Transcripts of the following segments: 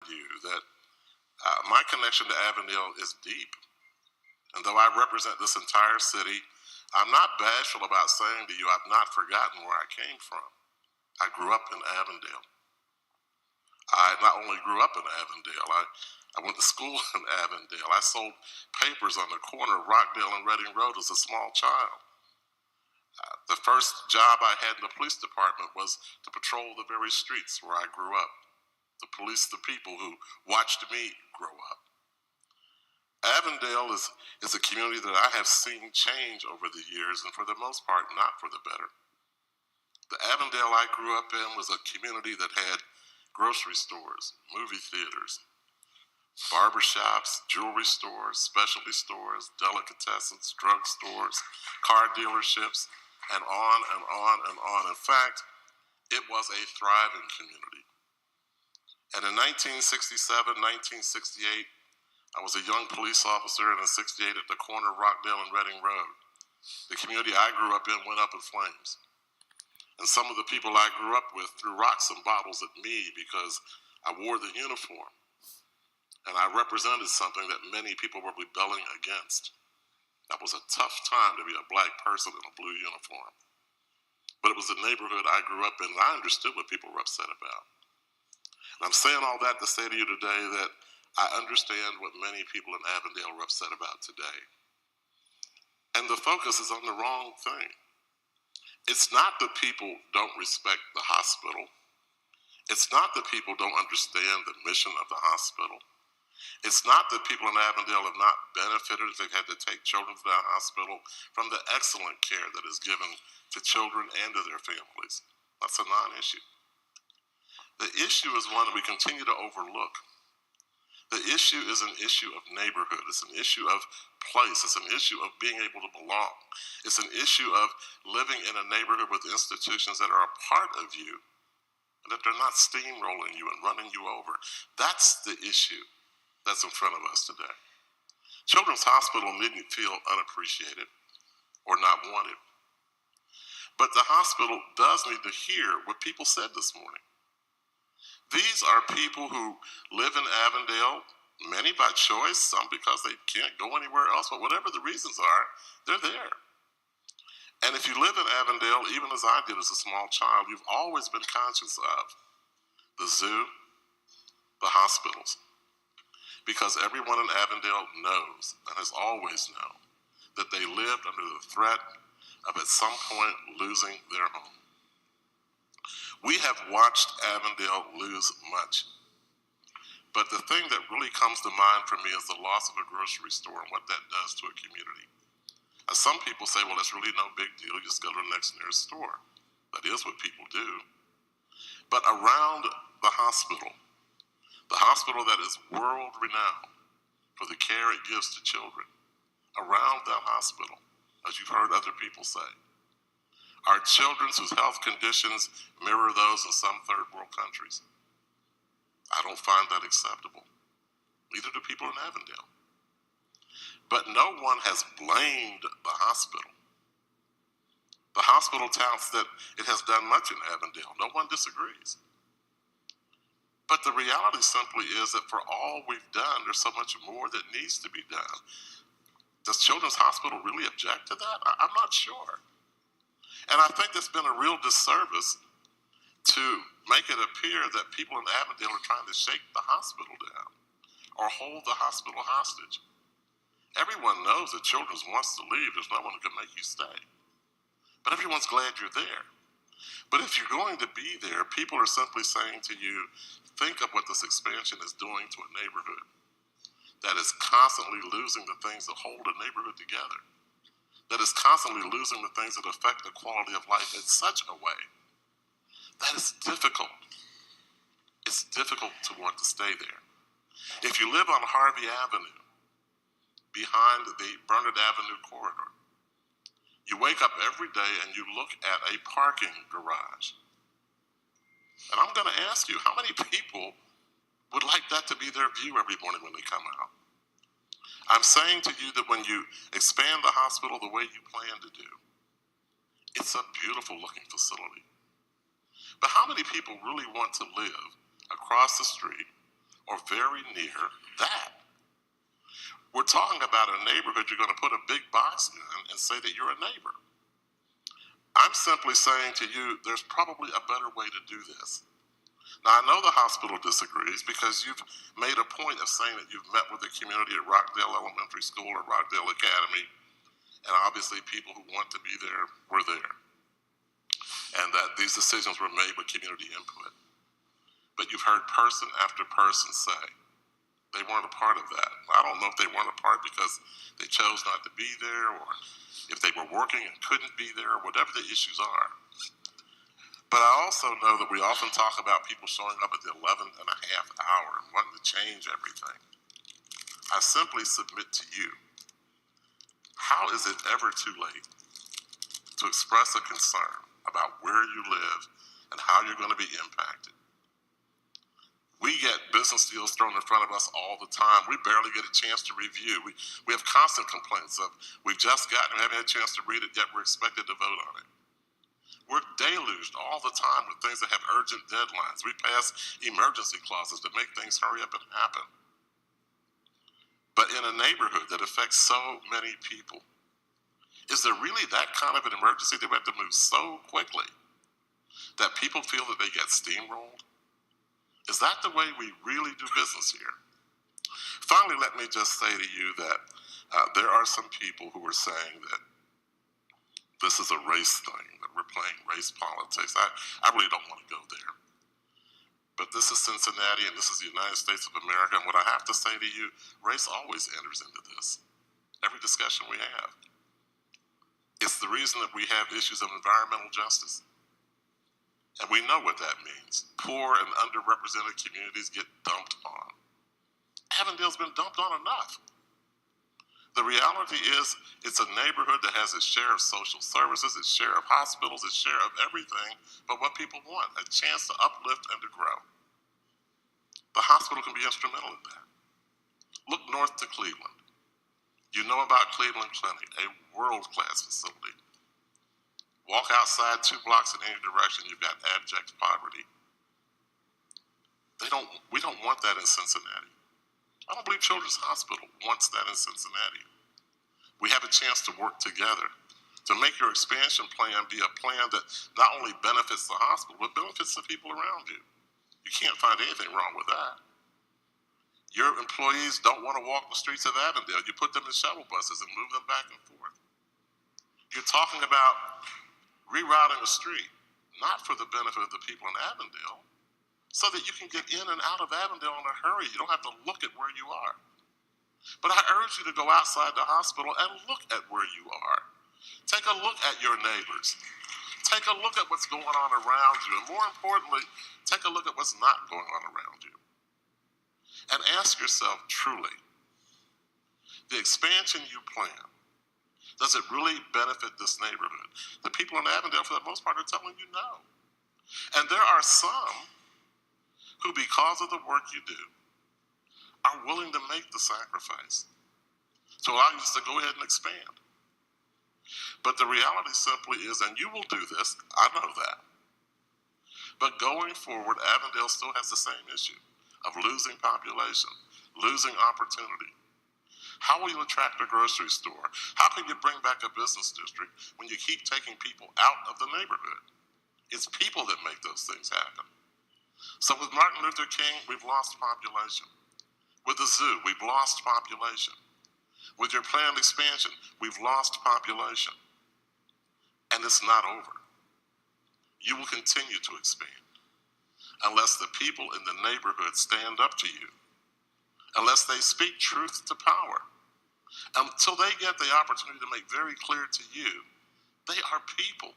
you that my connection to Avondale is deep. And though I represent this entire city, I'm not bashful about saying to you, I've not forgotten where I came from. I grew up in Avondale. I not only grew up in Avondale, I went to school in Avondale. I sold papers on the corner of Rockdale and Reading Road as a small child. The first job I had in the police department was to patrol the very streets where I grew up, to police the people who watched me grow up. Avondale is a community that I have seen change over the years, and for the most part, not for the better. The Avondale I grew up in was a community that had grocery stores, movie theaters, barbershops, jewelry stores, specialty stores, delicatessens, drug stores, car dealerships, and on and on and on. In fact, it was a thriving community. And in 1967, 1968, I was a young police officer, and in 68 at the corner of Rockdale and Reading Road, the community I grew up in went up in flames. And some of the people I grew up with threw rocks and bottles at me because I wore the uniform. And I represented something that many people were rebelling against. That was a tough time to be a black person in a blue uniform. But it was the neighborhood I grew up in, and I understood what people were upset about. And I'm saying all that to say to you today that I understand what many people in Avondale are upset about today. And the focus is on the wrong thing. It's not that people don't respect the hospital. It's not that people don't understand the mission of the hospital. It's not that people in Avondale have not benefited if they've had to take children to that hospital from the excellent care that is given to children and to their families. That's a non-issue. The issue is one that we continue to overlook. The issue is an issue of neighborhood. It's an issue of place. It's an issue of being able to belong. It's an issue of living in a neighborhood with institutions that are a part of you and that they're not steamrolling you and running you over. That's the issue that's in front of us today. Children's Hospital needn't feel unappreciated or not wanted. But the hospital does need to hear what people said this morning. These are people who live in Avondale, many by choice, some because they can't go anywhere else, but whatever the reasons are, they're there. And if you live in Avondale, even as I did as a small child, you've always been conscious of the zoo, the hospitals. Because everyone in Avondale knows and has always known that they lived under the threat of at some point losing their home. We have watched Avondale lose much. But the thing that really comes to mind for me is the loss of a grocery store and what that does to a community. And some people say, well, it's really no big deal. You just go to the next nearest store. That is what people do. But around the hospital that is world-renowned for the care it gives to children, around that hospital, as you've heard other people say, are children whose health conditions mirror those in some third world countries. I don't find that acceptable. Neither do people in Avondale. But no one has blamed the hospital. The hospital touts that it has done much in Avondale. No one disagrees. But the reality simply is that for all we've done, there's so much more that needs to be done. Does Children's Hospital really object to that? I'm not sure. And I think it's been a real disservice to make it appear that people in Avondale are trying to shake the hospital down or hold the hospital hostage. Everyone knows that Children's wants to leave. There's no one who can make you stay. But everyone's glad you're there. But if you're going to be there, people are simply saying to you, think of what this expansion is doing to a neighborhood that is constantly losing the things that hold a neighborhood together, that is constantly losing the things that affect the quality of life in such a way that it's difficult. It's difficult to want to stay there. If you live on Harvey Avenue, behind the Burnett Avenue corridor, you wake up every day and you look at a parking garage. And I'm going to ask you, how many people would like that to be their view every morning when they come out? I'm saying to you that when you expand the hospital the way you plan to do, it's a beautiful looking facility. But how many people really want to live across the street or very near that. We're talking about a neighborhood you're going to put a big box in and say that you're a neighbor. I'm simply saying to you, there's probably a better way to do this. Now, I know the hospital disagrees because you've made a point of saying that you've met with the community at Rockdale Elementary School or Rockdale Academy, and obviously people who want to be there were there, and that these decisions were made with community input. But you've heard person after person say they weren't a part of that. I don't know if they weren't a part because they chose not to be there, or if they were working and couldn't be there, or whatever the issues are. But I also know that we often talk about people showing up at the 11th and a half hour and wanting to change everything. I simply submit to you, how is it ever too late to express a concern about where you live and how you're going to be impacted? We get business deals thrown in front of us all the time. We barely get a chance to review. We have constant complaints of, we've just gotten, we haven't had a chance to read it yet, we're expected to vote on it. We're deluged all the time with things that have urgent deadlines. We pass emergency clauses to make things hurry up and happen. But in a neighborhood that affects so many people, is there really that kind of an emergency that we have to move so quickly that people feel that they get steamrolled? Is that the way we really do business here? Finally, let me just say to you that there are some people who are saying that this is a race thing, that we're playing race politics. I really don't want to go there. But this is Cincinnati and this is the United States of America, and what I have to say to you, race always enters into this, every discussion we have. It's the reason that we have issues of environmental justice. And we know what that means. Poor and underrepresented communities get dumped on. Avondale's been dumped on enough. The reality is, it's a neighborhood that has its share of social services, its share of hospitals, its share of everything, but what people want, a chance to uplift and to grow. The hospital can be instrumental in that. Look north to Cleveland. You know about Cleveland Clinic, a world-class facility. Walk outside 2 blocks in any direction, you've got abject poverty. We don't want that in Cincinnati. I don't believe Children's Hospital wants that in Cincinnati. We have a chance to work together to make your expansion plan be a plan that not only benefits the hospital, but benefits the people around you. You can't find anything wrong with that. Your employees don't want to walk the streets of Avondale. You put them in shuttle buses and move them back and forth. You're talking about rerouting a street, not for the benefit of the people in Avondale, so that you can get in and out of Avondale in a hurry. You don't have to look at where you are. But I urge you to go outside the hospital and look at where you are. Take a look at your neighbors. Take a look at what's going on around you. And more importantly, take a look at what's not going on around you. And ask yourself truly, the expansion you plan, does it really benefit this neighborhood? The people in Avondale, for the most part, are telling you no. And there are some who, because of the work you do, are willing to make the sacrifice to allow you to go ahead and expand. But the reality simply is, and you will do this, I know that, but going forward, Avondale still has the same issue of losing population, losing opportunity. How will you attract a grocery store? How can you bring back a business district when you keep taking people out of the neighborhood? It's people that make those things happen. So with Martin Luther King, we've lost population. With the zoo, we've lost population. With your planned expansion, we've lost population. And it's not over. You will continue to expand unless the people in the neighborhood stand up to you, unless they speak truth to power, until they get the opportunity to make very clear to you, they are people.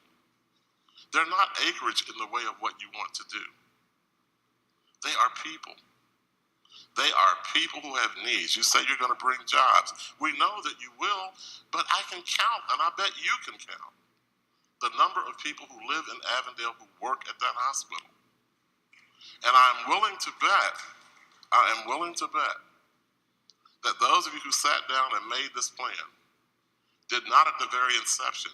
They're not acreage in the way of what you want to do. They are people. They are people who have needs. You say you're going to bring jobs. We know that you will, but I can count, and I bet you can count, the number of people who live in Avondale who work at that hospital. And I am willing to bet that those of you who sat down and made this plan did not at the very inception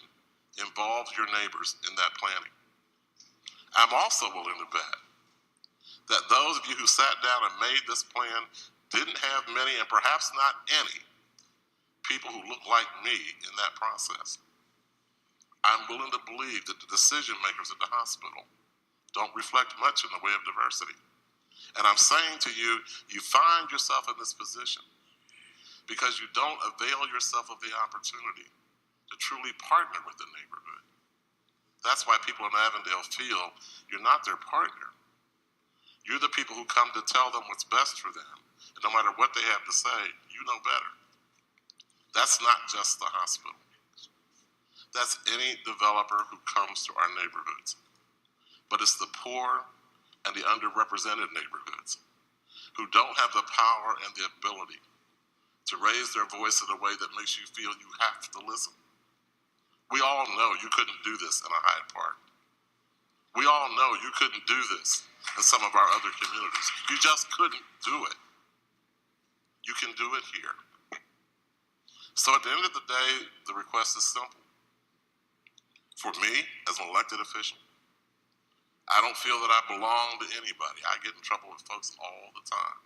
involve your neighbors in that planning. I'm also willing to bet that those of you who sat down and made this plan didn't have many, and perhaps not any, people who look like me in that process. I'm willing to believe that the decision makers at the hospital don't reflect much in the way of diversity. And I'm saying to you, you find yourself in this position because you don't avail yourself of the opportunity to truly partner with the neighborhood. That's why people in Avondale feel you're not their partner. You're the people who come to tell them what's best for them. And no matter what they have to say, you know better. That's not just the hospital. That's any developer who comes to our neighborhoods. But it's the poor and the underrepresented neighborhoods who don't have the power and the ability to raise their voice in a way that makes you feel you have to listen. We all know you couldn't do this in a Hyde Park. We all know you couldn't do this in some of our other communities. You just couldn't do it. You can do it here. So at the end of the day, the request is simple. For me, as an elected official, I don't feel that I belong to anybody. I get in trouble with folks all the time.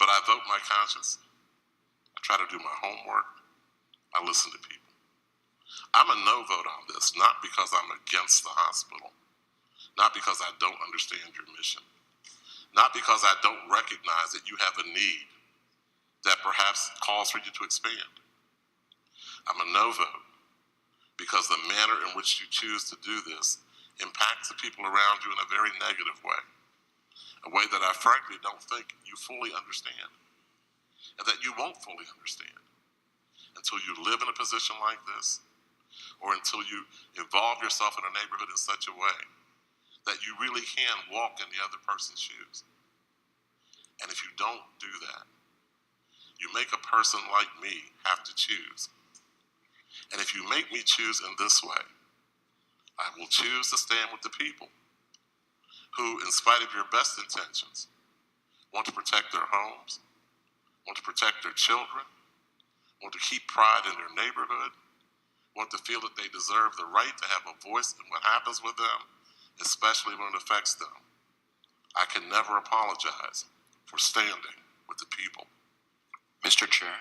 But I vote my conscience. I try to do my homework. I listen to people. I'm a no vote on this, not because I'm against the hospital, not because I don't understand your mission, not because I don't recognize that you have a need that perhaps calls for you to expand. I'm a no vote because the manner in which you choose to do this impacts the people around you in a very negative way, a way that I frankly don't think you fully understand, and that you won't fully understand until you live in a position like this, or until you involve yourself in a neighborhood in such a way that you really can walk in the other person's shoes. And if you don't do that, you make a person like me have to choose. And if you make me choose in this way, I will choose to stand with the people who, in spite of your best intentions, want to protect their homes, want to protect their children, want to keep pride in their neighborhood, want to feel that they deserve the right to have a voice in what happens with them, especially when it affects them. I can never apologize for standing with the people. Mr. Chair.